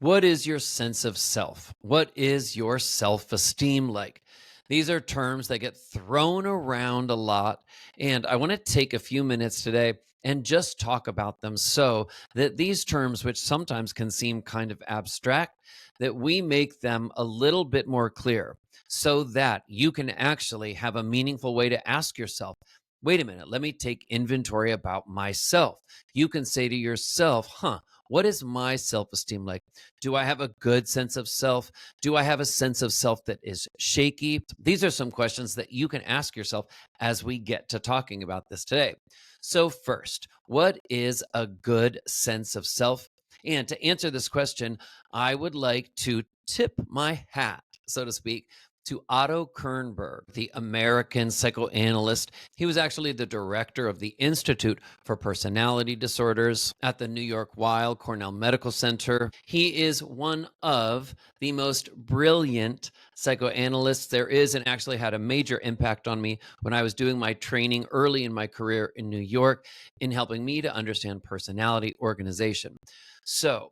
What is your sense of self? What is your self-esteem like? These are terms that get thrown around a lot, and I want to take a few minutes today and just talk about them so that these terms, which sometimes can seem kind of abstract, that we make them a little bit more clear so that you can actually have a meaningful way to ask yourself, wait a minute, let me take inventory about myself. You can say to yourself, what is my self esteem like? Do I have a good sense of self? Do I have a sense of self that is shaky? These are some questions that you can ask yourself as we get to talking about this today. So, first, what is a good sense of self? And to answer this question, I would like to tip my hat, so to speak, to Otto Kernberg, the American psychoanalyst. He was actually the director of the Institute for Personality Disorders at the New York Weill Cornell Medical Center. He is one of the most brilliant psychoanalysts there is, and actually had a major impact on me when I was doing my training early in my career in New York in helping me to understand personality organization. So,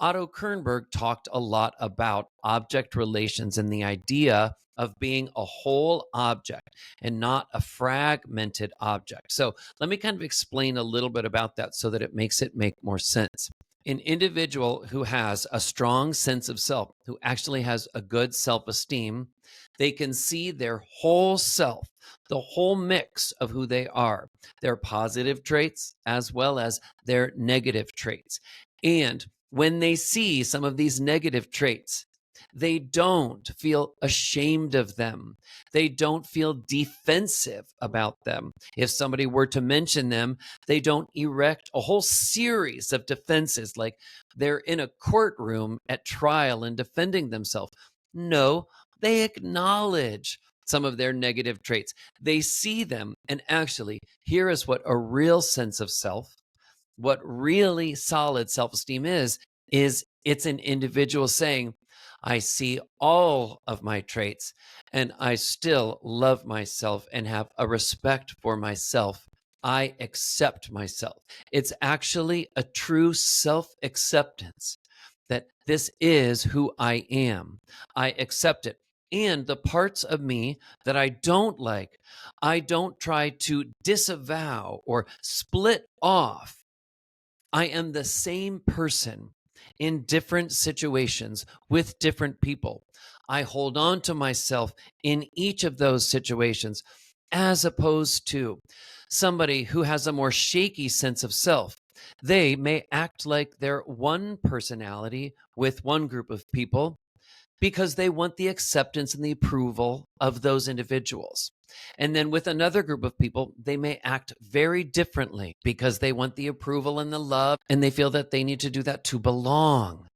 Otto Kernberg talked a lot about object relations and the idea of being a whole object and not a fragmented object. So, let me kind of explain a little bit about that so that it makes it make more sense. An individual who has a strong sense of self, who actually has a good self esteem, they can see their whole self, the whole mix of who they are, their positive traits as well as their negative traits. And when they see some of these negative traits, they don't feel ashamed of them. They don't feel defensive about them. If somebody were to mention them, they don't erect a whole series of defenses like they're in a courtroom at trial and defending themselves. No, they acknowledge some of their negative traits. They see them, and actually, here is what a real sense of self, what really solid self-esteem is it's an individual saying, I see all of my traits and I still love myself and have a respect for myself. I accept myself. It's actually a true self-acceptance that this is who I am. I accept it. And the parts of me that I don't like, I don't try to disavow or split off. I am the same person in different situations with different people. I hold on to myself in each of those situations, as opposed to somebody who has a more shaky sense of self. They may act like they're one personality with one group of people because they want the acceptance and the approval of those individuals. And then with another group of people, they may act very differently because they want the approval and the love, and they feel that they need to do that to belong.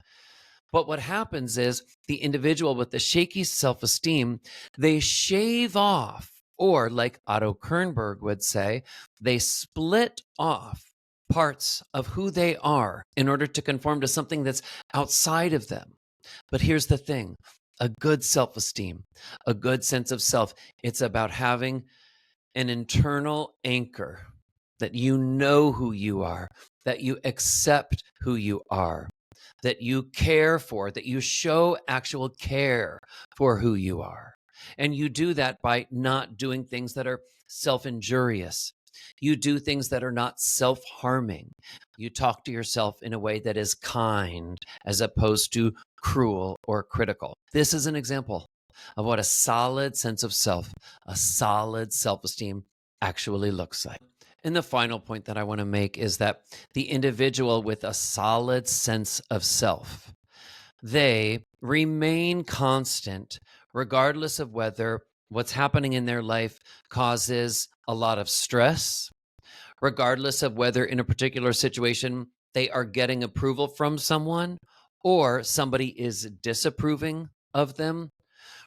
But what happens is the individual with the shaky self esteem, they shave off, or like Otto Kernberg would say, they split off parts of who they are in order to conform to something that's outside of them. But here's the thing, a good self esteem, a good sense of self, it's about having an internal anchor that you know who you are, that you accept who you are, that you care for, that you show actual care for who you are. And you do that by not doing things that are self injurious. You do things that are not self harming. You talk to yourself in a way that is kind as opposed to cruel or critical. This is an example of what a solid sense of self, a solid self esteem actually looks like. And the final point that I want to make is that the individual with a solid sense of self, they remain constant regardless of whether what's happening in their life causes a lot of stress, regardless of whether in a particular situation they are getting approval from someone or somebody is disapproving of them,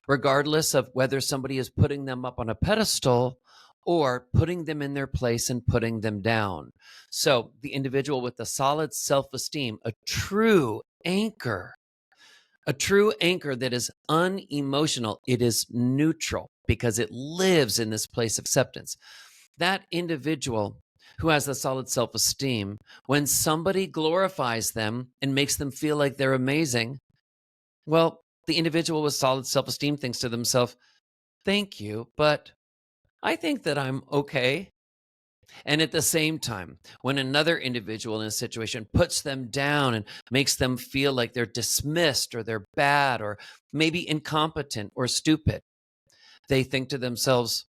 regardless of whether somebody is putting them up on a pedestal or putting them in their place and putting them down. So the individual with a solid self-esteem, a true anchor that is unemotional, it is neutral because it lives in this place of acceptance. That individual who has a solid self esteem, when somebody glorifies them and makes them feel like they're amazing, well, the individual with solid self esteem thinks to themselves, thank you, but I think that I'm okay. And at the same time, when another individual in a situation puts them down and makes them feel like they're dismissed or they're bad or maybe incompetent or stupid, they think to themselves,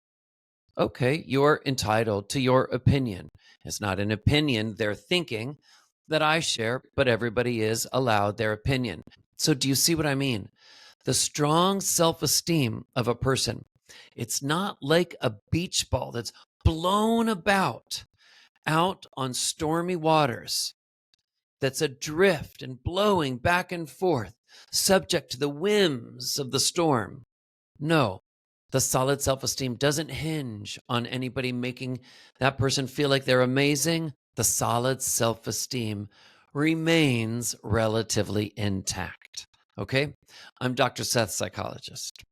okay, you're entitled to your opinion. It's not an opinion they're thinking that I share, but everybody is allowed their opinion. So, do you see what I mean? The strong self esteem of a person, it's not like a beach ball that's blown about out on stormy waters, that's adrift and blowing back and forth, subject to the whims of the storm. No, the solid self esteem doesn't hinge on anybody making that person feel like they're amazing. The solid self esteem remains relatively intact. Okay? I'm Dr. Seth, psychologist.